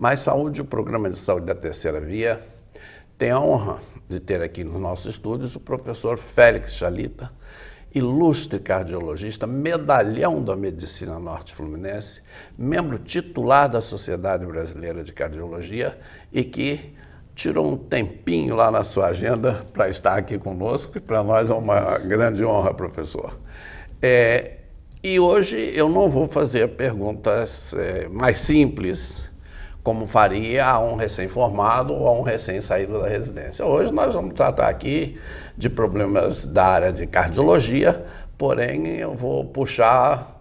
Mais Saúde, o programa de saúde da Terceira Via, tem a honra de ter aqui nos nossos estúdios o professor Félix Chalita, ilustre cardiologista, medalhão da Medicina Norte Fluminense, membro titular da Sociedade Brasileira de Cardiologia e que tirou um tempinho lá na sua agenda para estar aqui conosco, e para nós é uma grande honra, professor. E hoje eu não vou fazer perguntas mais simples, como faria a um recém-formado ou a um recém-saído da residência. Hoje nós vamos tratar aqui de problemas da área de cardiologia, porém eu vou puxar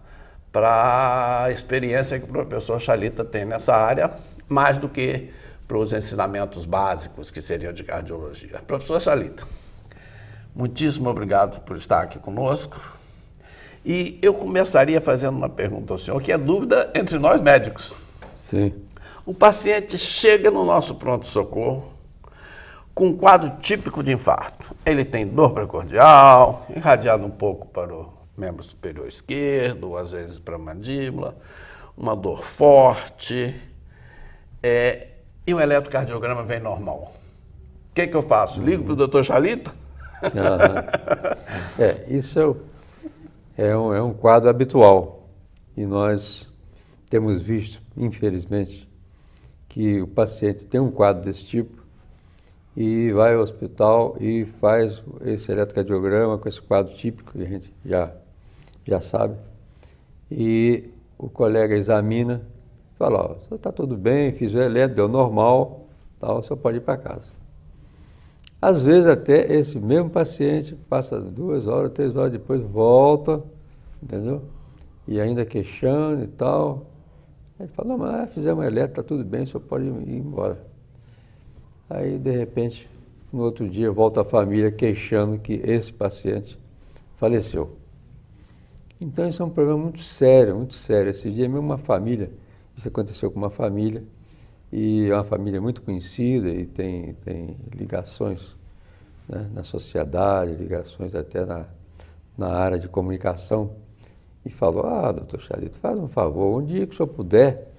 para a experiência que o professor Chalita tem nessa área, mais do que para os ensinamentos básicos que seriam de cardiologia. Professor Chalita, muitíssimo obrigado por estar aqui conosco. E eu começaria fazendo uma pergunta ao senhor, que é dúvida entre nós médicos. Sim. O paciente chega no nosso pronto-socorro com um quadro típico de infarto. Ele tem dor precordial, irradiado um pouco para o membro superior esquerdo, ou às vezes para a mandíbula, uma dor forte, e o eletrocardiograma vem normal. O que eu faço? Ligo para o doutor Chalita? Isso é um quadro habitual e nós temos visto, infelizmente, que o paciente tem um quadro desse tipo e vai ao hospital e faz esse eletrocardiograma com esse quadro típico, que a gente já sabe, e o colega examina, fala, ó, está tudo bem, fiz o eletro, deu normal, tal, você pode ir para casa. Às vezes até esse mesmo paciente passa 2 horas, 3 horas depois, volta, entendeu? E ainda queixando e tal. Aí fala, não, mas fizemos eletro, está tudo bem, o senhor pode ir embora. Aí, de repente, no outro dia, volta a família queixando que esse paciente faleceu. Então, isso é um problema muito sério, muito sério. Esse dia mesmo uma família, isso aconteceu com uma família, e é uma família muito conhecida e tem ligações, né, na sociedade, ligações até na área de comunicação. E falou, doutor Chalita, faz um favor, um dia que o senhor puder,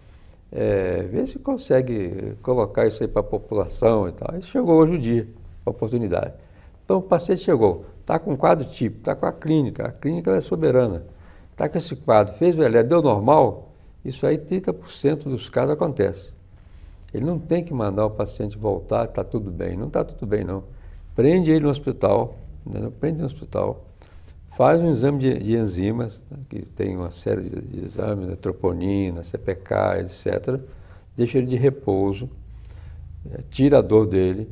vê se consegue colocar isso aí para a população e tal. Aí chegou hoje o dia, a oportunidade. Então o paciente chegou, está com um quadro típico, está com a clínica ela é soberana, está com esse quadro, fez o eletro, deu normal, isso aí 30% dos casos acontece. Ele não tem que mandar o paciente voltar, está tudo bem, não está tudo bem não. Prende ele no hospital, entendeu? Prende no hospital, faz um exame de enzimas, né, que tem uma série de exames, né, troponina, CPK, etc. Deixa ele de repouso, tira a dor dele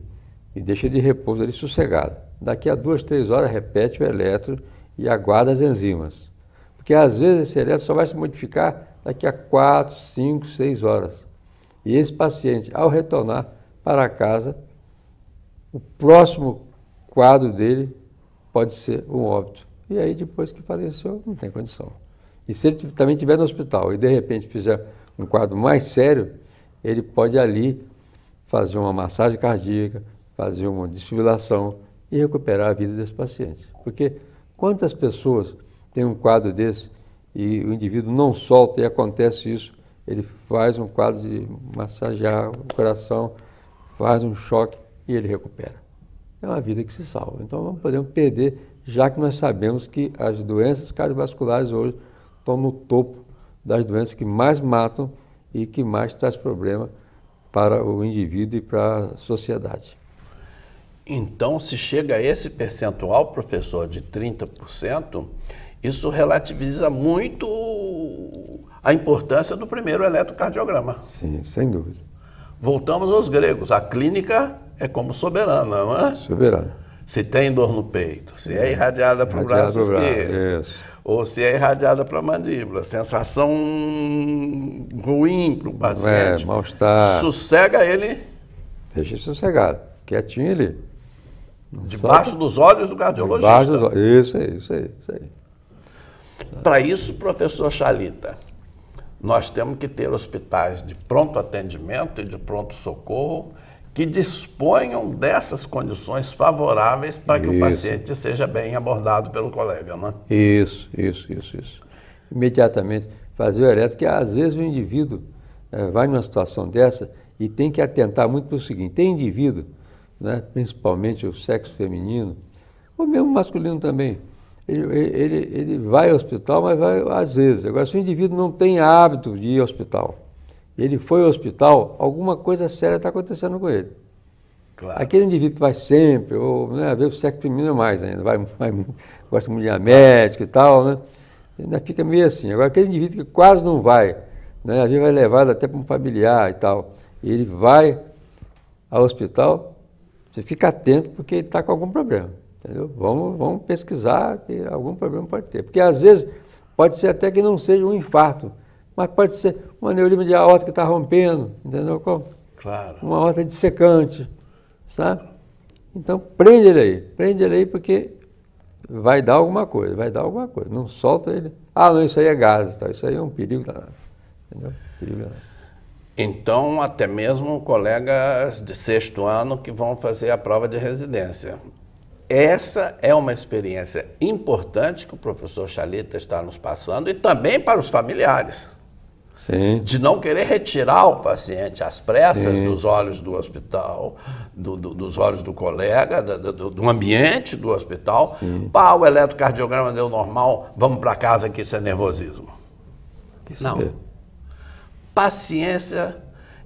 e deixa ele de repouso ali sossegado. Daqui a 2, 3 horas repete o eletro e aguarda as enzimas. Porque às vezes esse eletro só vai se modificar daqui a 4, 5, 6 horas. E esse paciente, ao retornar para casa, o próximo quadro dele pode ser um óbito. E aí, depois que faleceu, não tem condição. E se ele também estiver no hospital e, de repente, fizer um quadro mais sério, ele pode ali fazer uma massagem cardíaca, fazer uma desfibrilação e recuperar a vida desse paciente. Porque quantas pessoas têm um quadro desse e o indivíduo não solta e acontece isso, ele faz um quadro de massagear o coração, faz um choque e ele recupera. É uma vida que se salva. Então, não podemos perder, já que nós sabemos que as doenças cardiovasculares hoje estão no topo das doenças que mais matam e que mais traz problema para o indivíduo e para a sociedade. Então, se chega a esse percentual, professor, de 30%, isso relativiza muito a importância do primeiro eletrocardiograma. Sim, sem dúvida. Voltamos aos gregos. A clínica é como soberana, não é? Soberana. Se tem dor no peito, se é irradiada para o braço esquerdo, ou se é irradiada para a mandíbula, sensação ruim para o paciente, mal-estar. Sossega ele. Deixa ele sossegado, quietinho ali. Debaixo dos olhos do cardiologista. Debaixo dos olhos. Isso aí. Para isso, professor Chalita, nós temos que ter hospitais de pronto atendimento e de pronto-socorro que disponham dessas condições favoráveis para que o paciente seja bem abordado pelo colega, né? Isso. Imediatamente fazer o eletro, porque às vezes o indivíduo vai numa situação dessa E tem que atentar muito para o seguinte, tem indivíduo, né, principalmente o sexo feminino, ou mesmo o masculino também, ele vai ao hospital, mas vai às vezes. Agora, se o indivíduo não tem hábito de ir ao hospital, ele foi ao hospital, alguma coisa séria está acontecendo com ele. Claro. Aquele indivíduo que vai sempre, ou né, às vezes o sexo feminino é mais ainda, gosta muito de ir a médico e tal, né? Ainda fica meio assim. Agora, aquele indivíduo que quase não vai, né, às vezes vai levado até para um familiar e tal, e ele vai ao hospital, você fica atento porque ele está com algum problema. Entendeu? Vamos pesquisar que algum problema pode ter. Porque às vezes pode ser até que não seja um infarto, mas pode ser um aneurisma de aorta que está rompendo, entendeu? Claro. Uma aorta dissecante, sabe? Então prende ele aí porque vai dar alguma coisa, Não solta ele. Ah, não, isso aí é gás, tá? Isso aí é um perigo danado. Entendeu? Perigo danado. Então, até mesmo colegas de 6º ano que vão fazer a prova de residência. Essa é uma experiência importante que o professor Chalita está nos passando e também para os familiares. Sim. De não querer retirar o paciente às pressas Sim. dos olhos do hospital, dos olhos do colega, do ambiente do hospital. Pá, o eletrocardiograma deu normal, vamos para casa que isso é nervosismo. Isso Não. mesmo. Paciência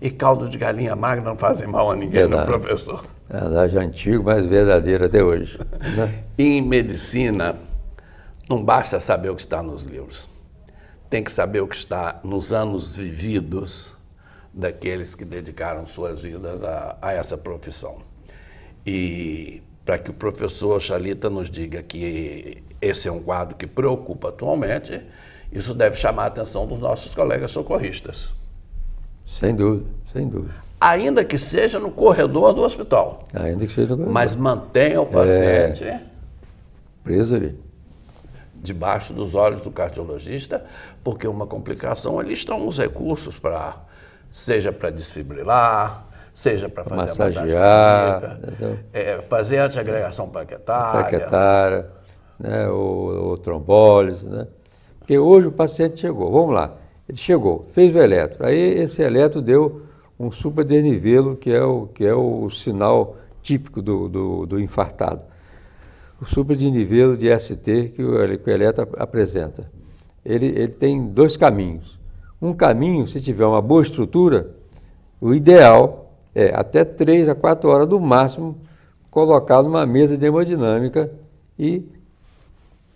e caldo de galinha magra não fazem mal a ninguém, Verdade. não, professor? É verdade, antigo, mas verdadeiro até hoje. Né? Em medicina, não basta saber o que está nos livros. Tem que saber o que está nos anos vividos daqueles que dedicaram suas vidas a essa profissão. E para que o professor Chalita nos diga que esse é um quadro que preocupa atualmente, isso deve chamar a atenção dos nossos colegas socorristas. Sem dúvida, sem dúvida. Ainda que seja no corredor do hospital. Ainda que seja no corredor. Mas mantenha o paciente preso ali. Debaixo dos olhos do cardiologista, porque uma complicação, ali estão os recursos para, seja para desfibrilar, seja para fazer massagear, a massagem fazer antiagregação plaquetária, né, ou trombólise, né? Porque hoje o paciente chegou, vamos lá, ele chegou, fez o eletro, aí esse eletro deu um supradesnivelo, que é o sinal típico do infartado. O supradesnivelo de ST que o eletro apresenta. Ele tem 2 caminhos. Um caminho, se tiver uma boa estrutura, o ideal é até 3 a 4 horas do máximo colocar numa mesa de hemodinâmica e,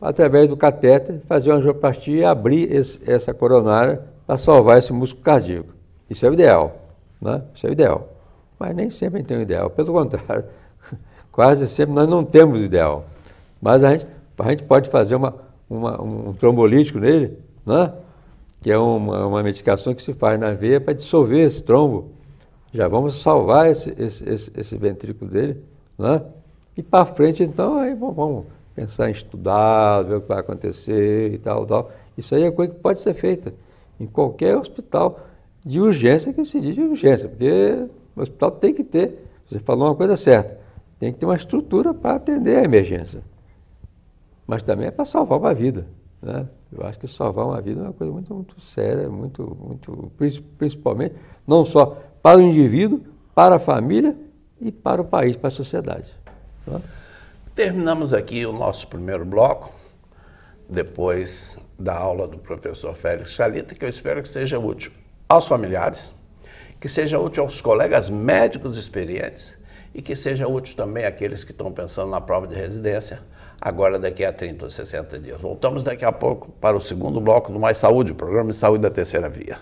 através do catéter, fazer uma angioplastia e abrir essa coronária para salvar esse músculo cardíaco. Isso é o ideal, né? Isso é o ideal. Mas nem sempre a gente tem o ideal. Pelo contrário, quase sempre nós não temos o ideal. Mas a gente pode fazer um trombolítico nele, né? Que é uma medicação que se faz na veia para dissolver esse trombo. Já vamos salvar esse ventrículo dele, né? E para frente, então, aí vamos pensar em estudar, ver o que vai acontecer e tal. Isso aí é coisa que pode ser feita em qualquer hospital de urgência, que se diz de urgência, porque o hospital tem que ter, você falou uma coisa certa, tem que ter uma estrutura para atender a emergência. Mas também é para salvar uma vida, né? Eu acho que salvar uma vida é uma coisa muito, muito séria, principalmente, não só para o indivíduo, para a família e para o país, para a sociedade. Tá? Terminamos aqui o nosso primeiro bloco, depois da aula do professor Félix Chalita, que eu espero que seja útil aos familiares, que seja útil aos colegas médicos experientes e que seja útil também àqueles que estão pensando na prova de residência, agora daqui a 30 ou 60 dias. Voltamos daqui a pouco para o segundo bloco do Mais Saúde, o programa de saúde da Terceira Via.